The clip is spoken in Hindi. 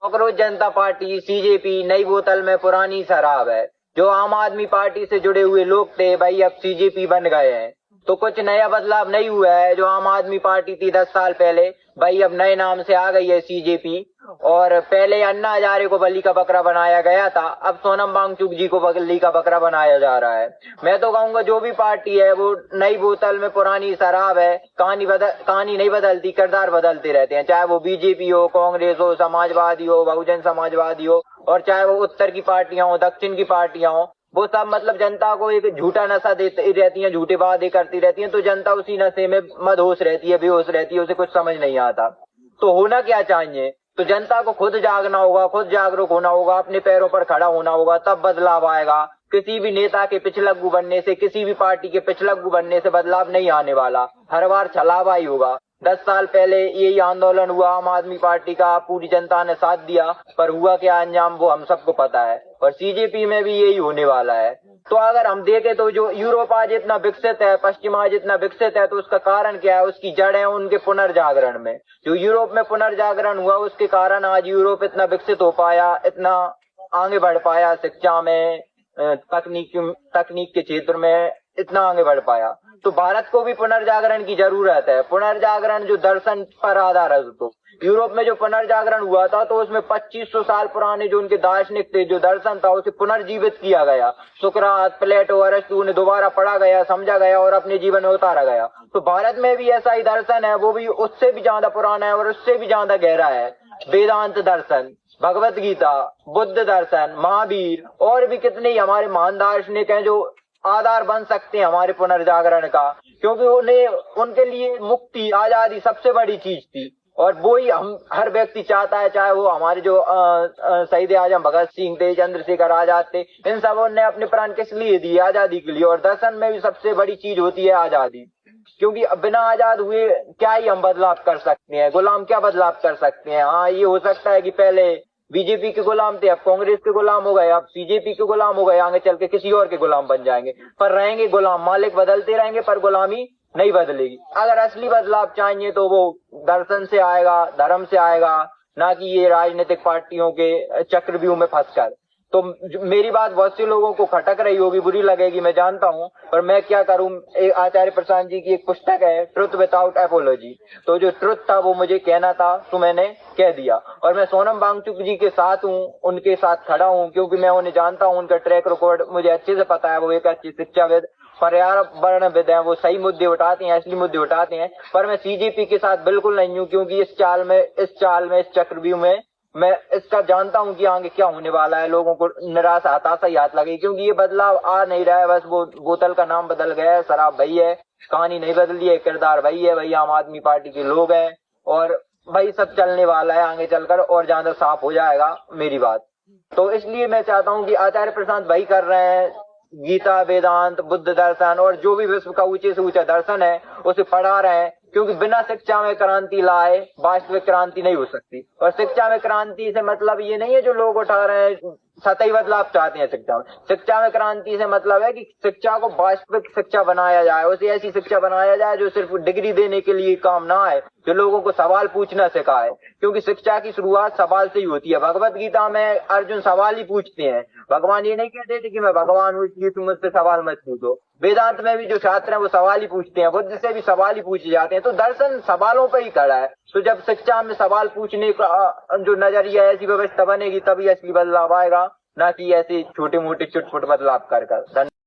कांग्रेस जनता पार्टी सीजेपी नई बोतल में पुरानी शराब है। जो आम आदमी पार्टी से जुड़े हुए लोग थे भाई अब सीजेपी बन गए हैं, तो कुछ नया बदलाव नहीं हुआ है। जो आम आदमी पार्टी थी 10 साल पहले भाई अब नए नाम से आ गई है सीजेपी। और पहले अन्ना हजारे को बलि का बकरा बनाया गया था, अब सोनम वांगचुक जी को बलि का बकरा बनाया जा रहा है। मैं तो कहूंगा जो भी पार्टी है वो नई बोतल में पुरानी शराब है। कहानी नहीं बदलती, किरदार बदलते रहते हैं। चाहे वो बीजेपी हो, कांग्रेस हो, समाजवादी हो, बहुजन समाजवादी हो, और चाहे वो उत्तर की पार्टियां हो, दक्षिण की पार्टियां हो, वो सब मतलब जनता को एक झूठा नशा देती रहती हैं, झूठे वादे करती रहती हैं। तो जनता उसी नशे में मदहोश रहती है, बेहोश रहती है, उसे कुछ समझ नहीं आता। तो होना क्या चाहिए, तो जनता को खुद जागना होगा, खुद जागरूक होना होगा, अपने पैरों पर खड़ा होना होगा, तब बदलाव आएगा। किसी भी नेता के पिछलग्गू बनने से, किसी भी पार्टी के पिछलग्गू बनने से बदलाव नहीं आने वाला। हर बार छलावा ही होगा। 10 साल पहले यही आंदोलन हुआ, आम आदमी पार्टी का पूरी जनता ने साथ दिया, पर हुआ क्या अंजाम वो हम सबको पता है। और सीजेपी में भी यही होने वाला है। तो अगर हम देखें तो जो यूरोप आज इतना विकसित है, पश्चिम आज इतना विकसित है, तो उसका कारण क्या है? उसकी जड़ें उनके पुनर्जागरण में। जो यूरोप में पुनर्जागरण हुआ उसके कारण आज यूरोप इतना विकसित हो पाया, इतना आगे बढ़ पाया, शिक्षा में, तकनीक के क्षेत्र में इतना आगे बढ़ पाया। तो भारत को भी पुनर्जागरण की जरूरत है। पुनर्जागरण जो दर्शन पर आधारित है। तो यूरोप में जो पुनर्जागरण हुआ था तो उसमें 2500 साल पुराने जो उनके दार्शनिक थे, जो दर्शन था, उसे पुनर्जीवित किया गया। सुकरात, प्लेटो, अरस्तु ने दोबारा पढ़ा गया, समझा गया और अपने जीवन में उतारा गया। तो भारत में भी ऐसा ही दर्शन है, वो भी उससे भी ज्यादा पुराना है और उससे भी ज्यादा गहरा है। वेदांत दर्शन, भगवत गीता, बुद्ध दर्शन, महावीर और भी कितने ही हमारे महान दार्शनिक हैं जो आधार बन सकते हैं हमारे पुनर्जागरण का। क्योंकि उन्हें, उनके लिए मुक्ति, आजादी सबसे बड़ी चीज थी। और वो ही हम हर व्यक्ति चाहता है, चाहे वो हमारे जो शहीद आजम भगत सिंह थे, चंद्रशेखर आजाद थे, इन सबों ने अपने प्राण किस लिए दिए? आजादी के लिए। और दर्शन में भी सबसे बड़ी चीज होती है आजादी। क्योंकि बिना आजाद हुए क्या ही हम बदलाव कर सकते हैं? गुलाम क्या बदलाव कर सकते हैं? हाँ, ये हो सकता है कि पहले बीजेपी के गुलाम थे, अब कांग्रेस के गुलाम हो गए, अब सीजेपी के गुलाम हो गए, आगे चल के किसी और के गुलाम बन जाएंगे। पर रहेंगे गुलाम, मालिक बदलते रहेंगे पर गुलामी नहीं बदलेगी। अगर असली बदलाव चाहिए तो वो दर्शन से आएगा, धर्म से आएगा, ना कि ये राजनीतिक पार्टियों के चक्रव्यूह में फंसकर। तो मेरी बात बहुत से लोगों को खटक रही होगी, बुरी लगेगी, मैं जानता हूँ, पर मैं क्या करूँ। आचार्य प्रशांत जी की एक पुस्तक है, ट्रुथ विदाउट एपोलॉजी। तो जो ट्रुथ था वो मुझे कहना था, तो मैंने कह दिया। और मैं सोनम वांगचुक जी के साथ हूँ, उनके साथ खड़ा हूँ, क्योंकि मैं उन्हें जानता हूँ, उनका ट्रैक रिकॉर्ड मुझे अच्छे से पता है। वो एक अच्छी शिक्षाविद, पर्यावरणविद हैं, वो सही मुद्दे उठाते हैं, असली मुद्दे उठाते हैं। पर मैं सीजेपी के साथ बिल्कुल नहीं हूँ, क्योंकि इस चाल में, इस चक्रव्यूह में मैं इसका जानता हूं कि आगे क्या होने वाला है। लोगों को निराशा, हताशा ही हाथ लगेगी, क्योंकि ये बदलाव आ नहीं रहा है। बस वो बोतल का नाम बदल गया है, शराब वही है, कहानी नहीं बदली है, किरदार वही है, वही आम आदमी पार्टी के लोग हैं, और वही सब चलने वाला है आगे चलकर, और ज्यादा साफ हो जाएगा मेरी बात। तो इसलिए मैं चाहता हूं कि आचार्य प्रशांत वही कर रहे हैं, गीता, वेदांत, बुद्ध दर्शन और जो भी विश्व का ऊंचे से ऊंचा दर्शन है उसे पढ़ा रहे हैं। क्योंकि बिना शिक्षा में क्रांति लाए वास्तविक क्रांति नहीं हो सकती। और शिक्षा में क्रांति से मतलब ये नहीं है जो लोग उठा रहे हैं सतही बदलाव चाहते हैं शिक्षा में। शिक्षा में क्रांति से मतलब है कि शिक्षा को वास्तविक शिक्षा बनाया जाए, उसे ऐसी शिक्षा बनाया जाए जो सिर्फ डिग्री देने के लिए काम ना आए, जो लोगों को सवाल पूछना सिखाए। क्योंकि शिक्षा की शुरुआत सवाल से ही होती है। भगवत गीता में अर्जुन सवाल ही पूछते हैं, भगवान ये नहीं कहते थे कि मैं भगवान हूँ इसलिए तुम मुझसे सवाल मत पूछो। वेदांत में भी जो छात्र हैं वो सवाल ही पूछते हैं, बुद्ध से भी सवाल ही पूछे जाते हैं। तो दर्शन सवालों पर ही खड़ा है। तो जब शिक्षा में सवाल पूछने का जो नजरिया, ऐसी व्यवस्था बनेगी, तभी असली बदलाव आएगा, ना कि ऐसे छोटे मोटे चुटपुट बदलाव कर।